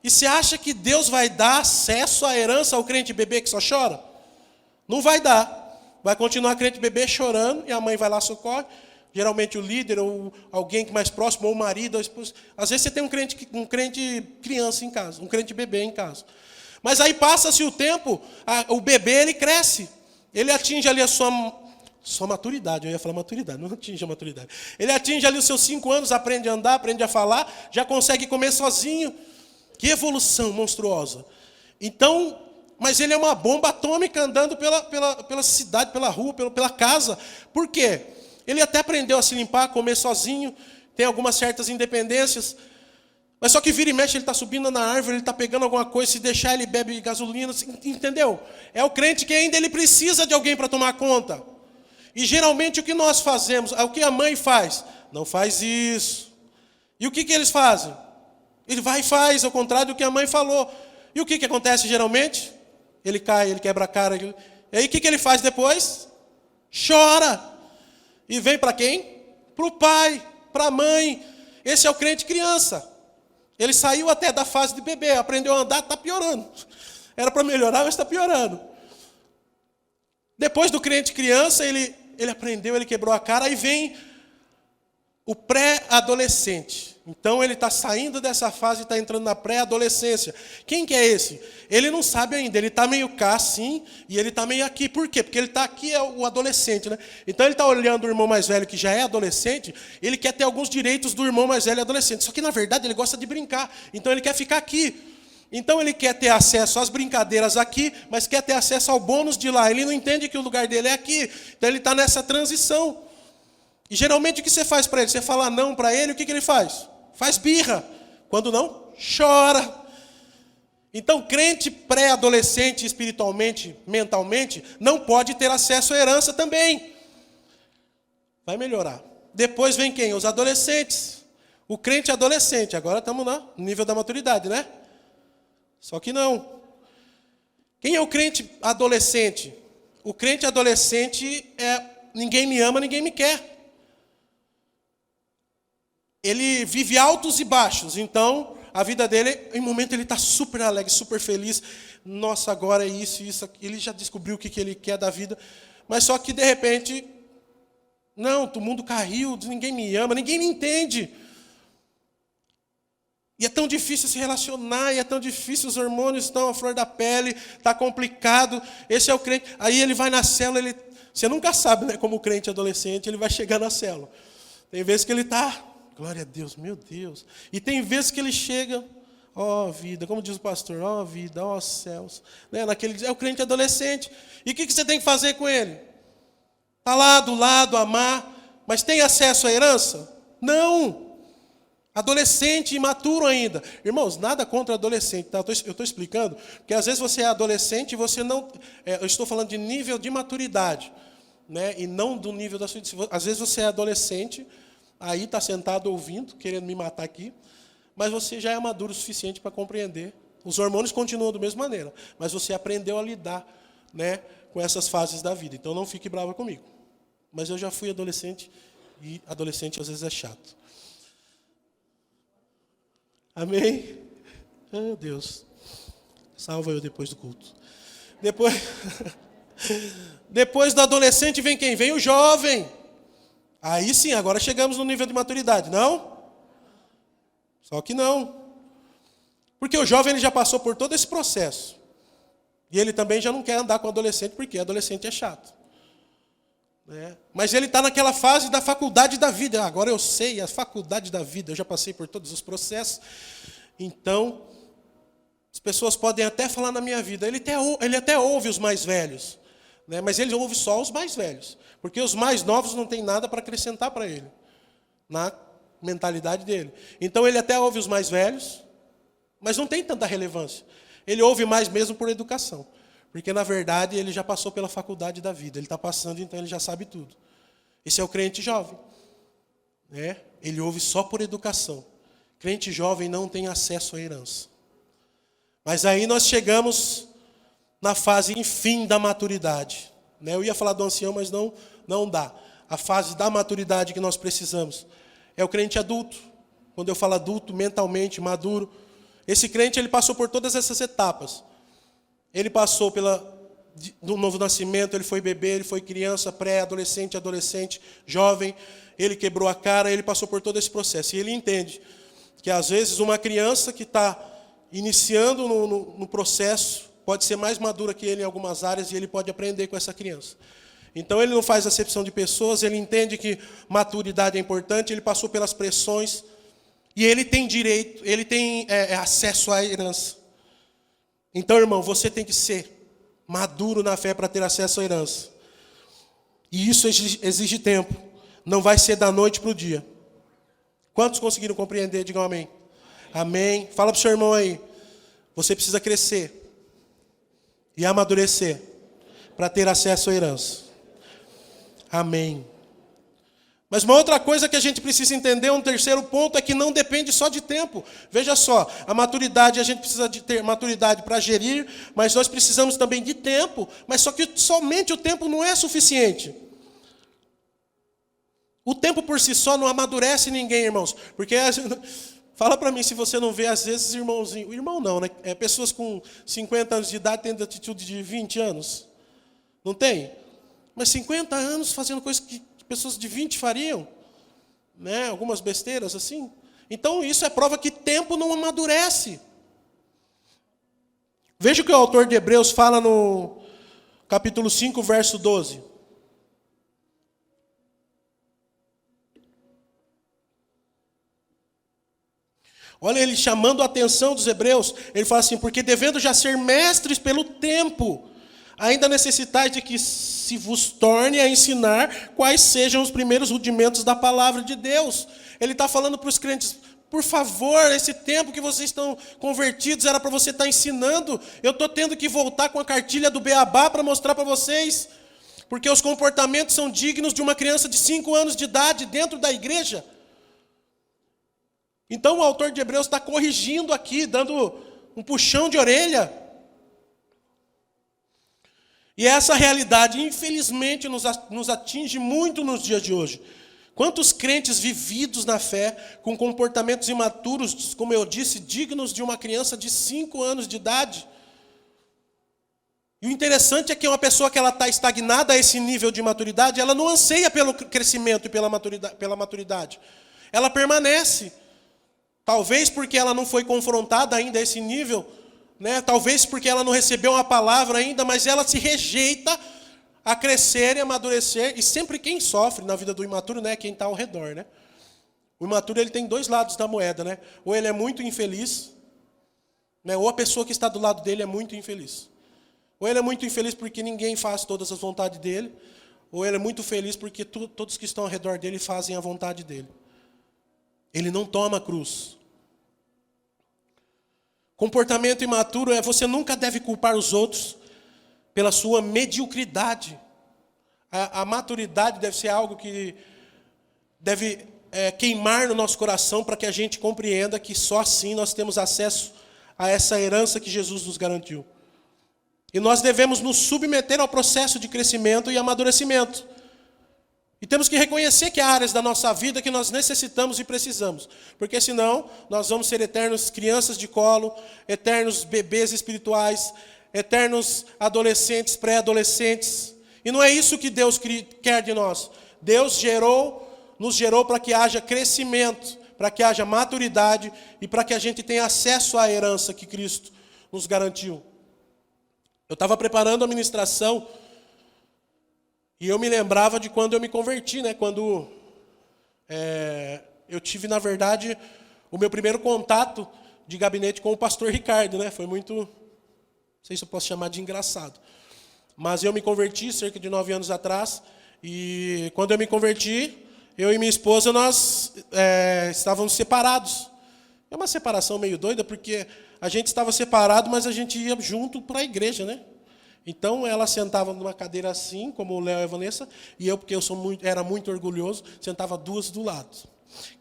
E você acha que Deus vai dar acesso à herança ao crente bebê que só chora? Não vai dar. Vai continuar crente bebê chorando e a mãe vai lá socorre. Geralmente o líder ou alguém que mais próximo, ou o marido, ou a esposa. Às vezes você tem um crente criança em casa, um crente bebê em casa. Mas aí passa-se o tempo, o bebê ele cresce. Ele atinge ali a sua maturidade. Eu ia falar maturidade, não atinge a maturidade. Ele atinge ali os seus 5 anos, aprende a andar, aprende a falar, já consegue comer sozinho. Que evolução monstruosa. Então, mas ele é uma bomba atômica andando pela cidade, pela rua, pela casa. Por quê? Ele até aprendeu a se limpar, a comer sozinho, tem algumas certas independências. Mas só que vira e mexe, ele está subindo na árvore, ele está pegando alguma coisa, se deixar ele bebe gasolina, entendeu? É o crente que ainda ele precisa de alguém para tomar conta. E geralmente o que nós fazemos, o que a mãe faz? Não faz isso. E o que eles fazem? Ele vai e faz, ao contrário do que a mãe falou. E o que acontece geralmente? Ele cai, ele quebra a cara. E aí o que ele faz depois? Chora. E vem para quem? Para o pai, para a mãe. Esse é o crente criança. Ele saiu até da fase de bebê, aprendeu a andar, está piorando. Era para melhorar, mas está piorando. Depois do crente criança, ele aprendeu, ele quebrou a cara, aí vem o pré-adolescente. Então ele está saindo dessa fase e está entrando na pré-adolescência. Quem que é esse? Ele não sabe ainda, ele está meio cá assim, e ele está meio aqui. Por quê? Porque ele está aqui, é o adolescente, né? Então ele está olhando o irmão mais velho, que já é adolescente, ele quer ter alguns direitos do irmão mais velho adolescente. Só que na verdade ele gosta de brincar, então ele quer ficar aqui. Então ele quer ter acesso às brincadeiras aqui, mas quer ter acesso ao bônus de lá. Ele não entende que o lugar dele é aqui. Então ele está nessa transição. E geralmente o que você faz para ele? Você fala não para ele, o que ele faz? Faz birra. Quando não, chora. Então, crente pré-adolescente, espiritualmente, mentalmente, não pode ter acesso à herança também. Vai melhorar. Depois vem quem? Os adolescentes. O crente adolescente. Agora estamos no nível da maturidade, né? Só que não. Quem é o crente adolescente? O crente adolescente é ninguém me ama, ninguém me quer. Ele vive altos e baixos, então a vida dele, em um momento ele está super alegre, super feliz. Nossa, agora é isso, ele já descobriu o que ele quer da vida. Mas só que de repente, não, o mundo caiu, ninguém me ama, ninguém me entende. E é tão difícil se relacionar, e é tão difícil, os hormônios estão à flor da pele, está complicado. Esse é o crente. Aí ele vai na célula, você nunca sabe, né, como o crente adolescente, ele vai chegar na célula. Tem vezes que ele está... Glória a Deus, meu Deus. E tem vezes que ele chega, ó vida, como diz o pastor, ó vida, ó céus. Né? É o crente adolescente. E o que você tem que fazer com ele? Está lá do lado, amar, mas tem acesso à herança? Não. Adolescente, imaturo ainda. Irmãos, nada contra adolescente, tá? Eu estou explicando, porque às vezes você é adolescente e você não... eu estou falando de nível de maturidade, né? E não do nível da sua... Às vezes você é adolescente, aí está sentado ouvindo, querendo me matar aqui, mas você já é maduro o suficiente para compreender. Os hormônios continuam da mesma maneira, mas você aprendeu a lidar, né, com essas fases da vida. Então não fique brava comigo. Mas eu já fui adolescente, e adolescente às vezes é chato. Amém? Oh, Deus. Salva eu depois do culto. Depois do adolescente vem quem? Vem o jovem. Aí sim, agora chegamos no nível de maturidade, não? Só que não. Porque o jovem ele já passou por todo esse processo. E ele também já não quer andar com adolescente, porque adolescente é chato. Né? Mas ele está naquela fase da faculdade da vida. Agora eu sei a faculdade da vida, eu já passei por todos os processos. Então, as pessoas podem até falar na minha vida, ele até ouve os mais velhos, né? Mas ele ouve só os mais velhos. Porque os mais novos não têm nada para acrescentar para ele, na mentalidade dele. Então ele até ouve os mais velhos, mas não tem tanta relevância. Ele ouve mais mesmo por educação. Porque, na verdade, ele já passou pela faculdade da vida. Ele está passando, então ele já sabe tudo. Esse é o crente jovem. Né? Ele ouve só por educação. Crente jovem não tem acesso à herança. Mas aí nós chegamos na fase, enfim, da maturidade. Né? Eu ia falar do ancião, mas não dá. A fase da maturidade que nós precisamos é o crente adulto. Quando eu falo adulto, mentalmente, maduro. Esse crente ele passou por todas essas etapas. Ele passou do novo nascimento, ele foi bebê, ele foi criança, pré-adolescente, adolescente, jovem. Ele quebrou a cara, ele passou por todo esse processo. E ele entende que, às vezes, uma criança que está iniciando no processo pode ser mais madura que ele em algumas áreas e ele pode aprender com essa criança. Então, ele não faz acepção de pessoas, ele entende que maturidade é importante, ele passou pelas pressões e ele tem direito, ele tem acesso à herança. Então, irmão, você tem que ser maduro na fé para ter acesso à herança. E isso exige tempo. Não vai ser da noite para o dia. Quantos conseguiram compreender? Digam amém. Amém. Fala para o seu irmão aí. Você precisa crescer e amadurecer para ter acesso à herança. Amém. Mas uma outra coisa que a gente precisa entender, um terceiro ponto, é que não depende só de tempo. Veja só, a maturidade, a gente precisa de ter maturidade para gerir, mas nós precisamos também de tempo, mas só que somente o tempo não é suficiente. O tempo por si só não amadurece ninguém, irmãos. Porque, fala para mim se você não vê, às vezes, irmãozinho, irmão não, né? Pessoas com 50 anos de idade tendo atitude de 20 anos. Não tem? Mas 50 anos fazendo coisas que pessoas de 20 fariam, né? Algumas besteiras assim. Então isso é prova que tempo não amadurece. Veja o que o autor de Hebreus fala no capítulo 5, verso 12. Olha ele chamando a atenção dos hebreus, ele fala assim, porque devendo já ser mestres pelo tempo, ainda necessitais de que se vos torne a ensinar quais sejam os primeiros rudimentos da palavra de Deus. Ele está falando para os crentes, por favor, esse tempo que vocês estão convertidos era para você estar ensinando. Eu estou tendo que voltar com a cartilha do Beabá para mostrar para vocês. Porque os comportamentos são dignos de uma criança de 5 anos de idade dentro da igreja. Então o autor de Hebreus está corrigindo aqui, dando um puxão de orelha. E essa realidade, infelizmente, nos atinge muito nos dias de hoje. Quantos crentes vividos na fé, com comportamentos imaturos, como eu disse, dignos de uma criança de 5 anos de idade. E o interessante é que uma pessoa que ela está estagnada a esse nível de maturidade, ela não anseia pelo crescimento e pela maturidade. Ela permanece. Talvez porque ela não foi confrontada ainda a esse nível, né? Talvez porque ela não recebeu uma palavra ainda, mas ela se rejeita a crescer e amadurecer. E sempre quem sofre na vida do imaturo, né, é quem está ao redor, né? O imaturo ele tem 2 lados da moeda, né? Ou ele é muito infeliz, né? Ou a pessoa que está do lado dele é muito infeliz. Ou ele é muito infeliz porque ninguém faz todas as vontades dele, ou ele é muito feliz porque todos que estão ao redor dele fazem a vontade dele. ele não toma a cruz. Comportamento imaturo é você nunca deve culpar os outros pela sua mediocridade. A maturidade deve ser algo que deve queimar no nosso coração para que a gente compreenda que só assim nós temos acesso a essa herança que Jesus nos garantiu. E nós devemos nos submeter ao processo de crescimento e amadurecimento. E temos que reconhecer que há áreas da nossa vida que nós necessitamos e precisamos. Porque senão nós vamos ser eternos crianças de colo, eternos bebês espirituais, eternos adolescentes, pré-adolescentes. E não é isso que Deus quer de nós. Deus nos gerou para que haja crescimento, para que haja maturidade e para que a gente tenha acesso à herança que Cristo nos garantiu. Eu estava preparando a ministração e eu me lembrava de quando eu me converti, né? Quando eu tive, na verdade, o meu primeiro contato de gabinete com o pastor Ricardo, né? Foi muito, não sei se eu posso chamar de engraçado. Mas eu me converti cerca de 9 anos atrás e quando eu me converti, eu e minha esposa, nós estávamos separados. É uma separação meio doida, porque a gente estava separado, mas a gente ia junto para a igreja, né? Então, ela sentava numa cadeira assim, como o Léo e a Vanessa, e eu, porque eu era muito orgulhoso, sentava duas do lado.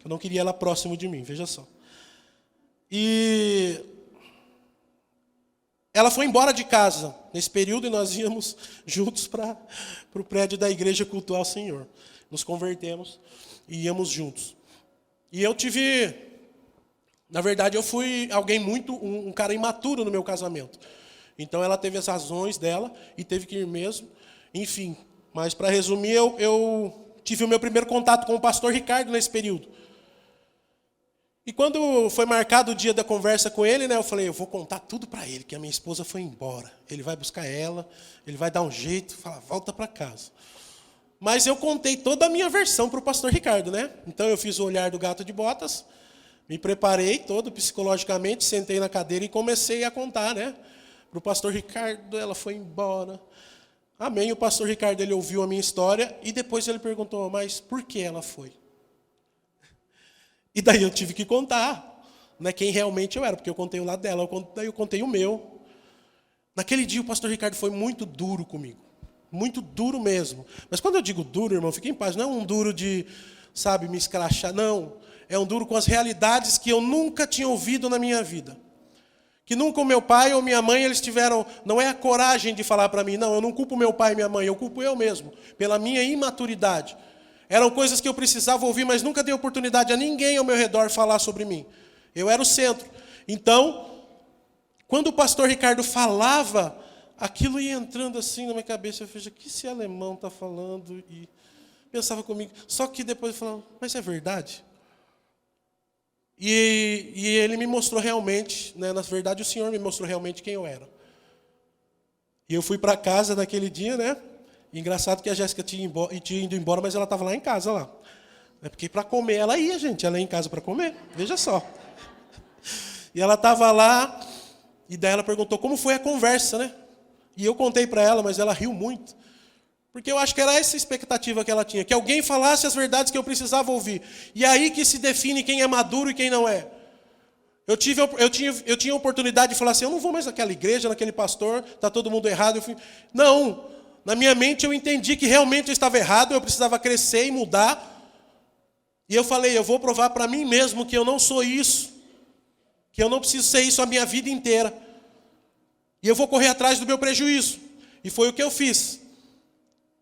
Eu não queria ela próximo de mim, veja só. E ela foi embora de casa nesse período e nós íamos juntos para o prédio da igreja cultuar o Senhor. Nos convertemos e íamos juntos. E eu tive, na verdade, eu fui um cara imaturo no meu casamento. Então ela teve as razões dela e teve que ir mesmo. Enfim, mas para resumir, eu tive o meu primeiro contato com o pastor Ricardo nesse período. E quando foi marcado o dia da conversa com ele, né, eu falei, eu vou contar tudo para ele, que a minha esposa foi embora. Ele vai buscar ela, ele vai dar um jeito, falar, volta para casa. Mas eu contei toda a minha versão para o pastor Ricardo, né? Então eu fiz o olhar do gato de botas, me preparei todo psicologicamente, sentei na cadeira e comecei a contar, né? Para o pastor Ricardo, ela foi embora. Amém. O pastor Ricardo, ele ouviu a minha história e depois ele perguntou, mas por que ela foi? E daí eu tive que contar, né, quem realmente eu era, porque eu contei o lado dela, daí eu contei o meu. Naquele dia o pastor Ricardo foi muito duro comigo. Muito duro mesmo. Mas quando eu digo duro, irmão, fique em paz, não é um duro de, sabe, me escrachar, não. É um duro com as realidades que eu nunca tinha ouvido na minha vida. Que nunca o meu pai ou minha mãe, eles tiveram, não é a coragem de falar para mim, não, eu não culpo meu pai e minha mãe, eu culpo eu mesmo, pela minha imaturidade. Eram coisas que eu precisava ouvir, mas nunca dei oportunidade a ninguém ao meu redor falar sobre mim. Eu era o centro. Então, quando o pastor Ricardo falava, aquilo ia entrando assim na minha cabeça, eu falei, o que esse alemão está falando? E pensava comigo, só que depois eu falava, mas é verdade? E ele me mostrou realmente, né, na verdade o Senhor me mostrou realmente quem eu era. E eu fui para casa naquele dia, né? E engraçado que a Jéssica tinha ido embora, mas ela estava lá em casa, lá. É porque para comer ela ia, gente, ela ia em casa para comer, veja só. E ela estava lá, e daí ela perguntou como foi a conversa, né? E eu contei para ela, mas ela riu muito. Porque eu acho que era essa a expectativa que ela tinha, que alguém falasse as verdades que eu precisava ouvir. E aí que se define quem é maduro e quem não é. Eu tinha a oportunidade de falar assim, eu não vou mais naquela igreja, naquele pastor, está todo mundo errado. Não, na minha mente eu entendi que realmente eu estava errado, eu precisava crescer e mudar. E eu falei, eu vou provar para mim mesmo que eu não sou isso, que eu não preciso ser isso a minha vida inteira. E eu vou correr atrás do meu prejuízo. E foi o que eu fiz.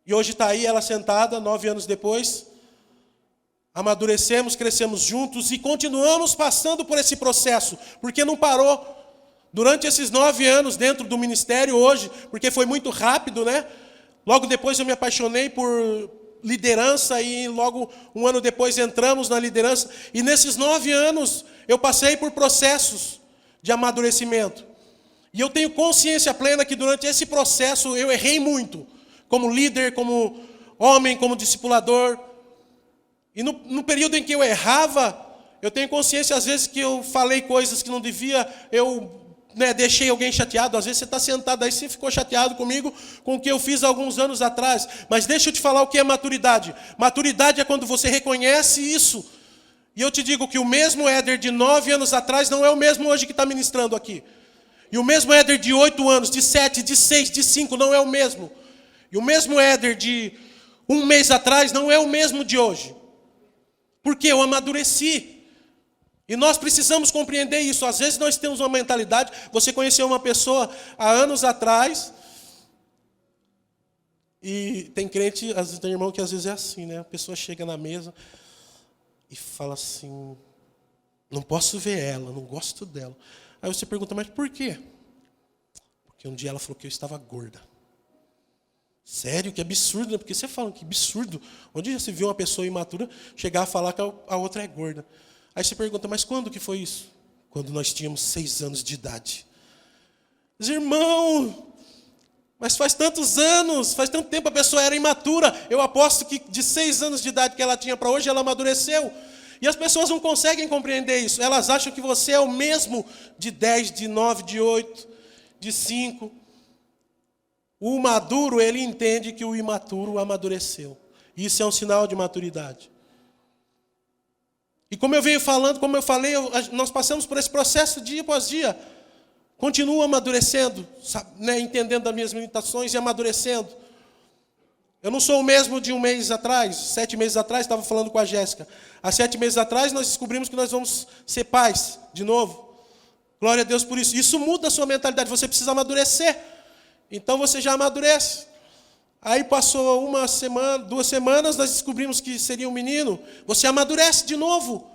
E hoje está aí ela sentada, 9 anos depois. Amadurecemos, crescemos juntos e continuamos passando por esse processo. Porque não parou. Durante esses 9 anos dentro do ministério hoje, porque foi muito rápido, né? Logo depois eu me apaixonei por liderança e logo um ano depois entramos na liderança. E nesses 9 anos eu passei por processos de amadurecimento. E eu tenho consciência plena que durante esse processo eu errei muito. Como líder, como homem, como discipulador. E no período em que eu errava, eu tenho consciência às vezes que eu falei coisas que não devia, eu deixei alguém chateado. Às vezes você está sentado aí, você ficou chateado comigo com o que eu fiz alguns anos atrás. Mas deixa eu te falar o que é maturidade. Maturidade é quando você reconhece isso. E eu te digo que o mesmo Éder de 9 anos atrás não é o mesmo hoje que está ministrando aqui. E o mesmo Éder de 8 anos, de 7, de 6, de 5 não é o mesmo. E o mesmo Éder de 1 mês atrás não é o mesmo de hoje. Porque eu amadureci. E nós precisamos compreender isso. Às vezes nós temos uma mentalidade. Você conheceu uma pessoa há anos atrás. E tem crente, às vezes tem irmão que às vezes é assim, né? A pessoa chega na mesa e fala assim, não posso ver ela, não gosto dela. Aí você pergunta, mas por quê? Porque um dia ela falou que eu estava gorda. Sério, que absurdo, né? Porque você fala que absurdo. Onde já se viu uma pessoa imatura chegar a falar que a outra é gorda? Aí você pergunta, mas quando que foi isso? Quando nós tínhamos 6 anos de idade. Mas, irmão, mas faz tantos anos, faz tanto tempo a pessoa era imatura. Eu aposto que de 6 anos de idade que ela tinha para hoje, ela amadureceu. E as pessoas não conseguem compreender isso. Elas acham que você é o mesmo de 10, de 9, de 8, de 5. O maduro, ele entende que o imaturo amadureceu. Isso é um sinal de maturidade. E como eu venho falando, como eu falei, nós passamos por esse processo dia após dia. Continuo amadurecendo, né, entendendo as minhas limitações e amadurecendo. Eu não sou o mesmo de 1 mês atrás, 7 meses atrás, estava falando com a Jéssica. Há 7 meses atrás nós descobrimos que nós vamos ser pais de novo. Glória a Deus por isso. Isso muda a sua mentalidade, você precisa amadurecer. Então você já amadurece. Aí passou 1 semana, 2 semanas, nós descobrimos que seria um menino. Você amadurece de novo.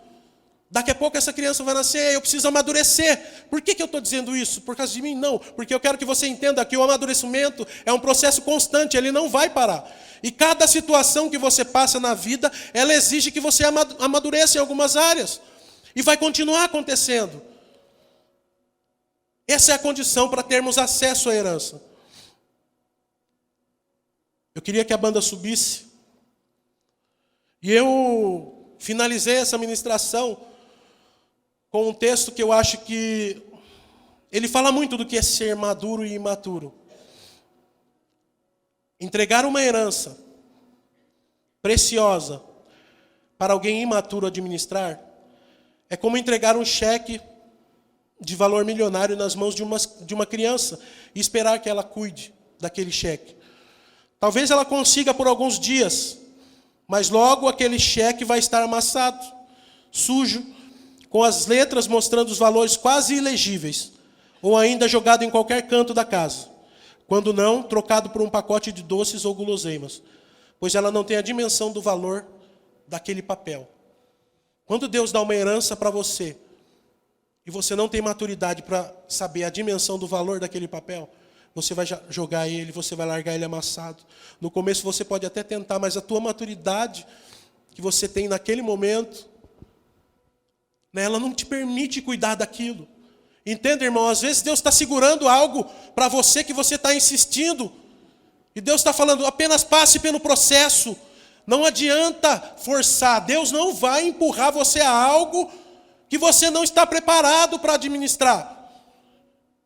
Daqui a pouco essa criança vai nascer, eu preciso amadurecer. Por que eu estou dizendo isso? Por causa de mim? Não. Porque eu quero que você entenda que o amadurecimento é um processo constante, ele não vai parar. E cada situação que você passa na vida, ela exige que você amadureça em algumas áreas. E vai continuar acontecendo. Essa é a condição para termos acesso à herança. Eu queria que a banda subisse. E eu finalizei essa ministração com um texto que eu acho que ele fala muito do que é ser maduro e imaturo. Entregar uma herança preciosa para alguém imaturo administrar é como entregar um cheque de valor milionário nas mãos de uma criança e esperar que ela cuide daquele cheque. Talvez ela consiga por alguns dias, mas logo aquele cheque vai estar amassado, sujo, com as letras mostrando os valores quase ilegíveis, ou ainda jogado em qualquer canto da casa, quando não, trocado por um pacote de doces ou guloseimas, pois ela não tem a dimensão do valor daquele papel. Quando Deus dá uma herança para você, e você não tem maturidade para saber a dimensão do valor daquele papel, você vai jogar ele, você vai largar ele amassado. No começo você pode até tentar, mas a tua maturidade que você tem naquele momento, né, ela não te permite cuidar daquilo. Entenda, irmão? Às vezes Deus está segurando algo para você que você está insistindo. E Deus está falando, apenas passe pelo processo. Não adianta forçar. Deus não vai empurrar você a algo que você não está preparado para administrar.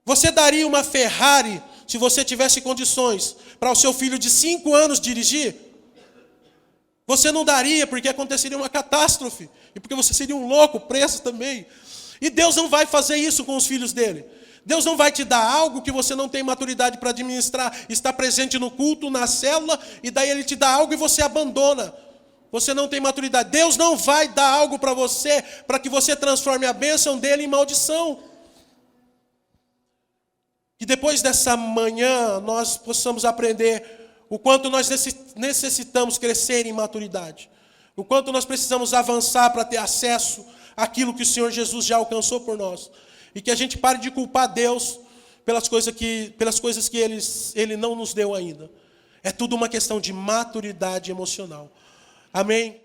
Você daria uma Ferrari, se você tivesse condições, para o seu filho de 5 anos dirigir? Você não daria, porque aconteceria uma catástrofe. E porque você seria um louco, preso também. E Deus não vai fazer isso com os filhos dele. Deus não vai te dar algo que você não tem maturidade para administrar. Está presente no culto, na célula, e daí ele te dá algo e você abandona. Você não tem maturidade. Deus não vai dar algo para você, para que você transforme a bênção dele em maldição. Que depois dessa manhã nós possamos aprender o quanto nós necessitamos crescer em maturidade. O quanto nós precisamos avançar para ter acesso àquilo que o Senhor Jesus já alcançou por nós. E que a gente pare de culpar Deus pelas coisas que Ele não nos deu ainda. É tudo uma questão de maturidade emocional. Amém?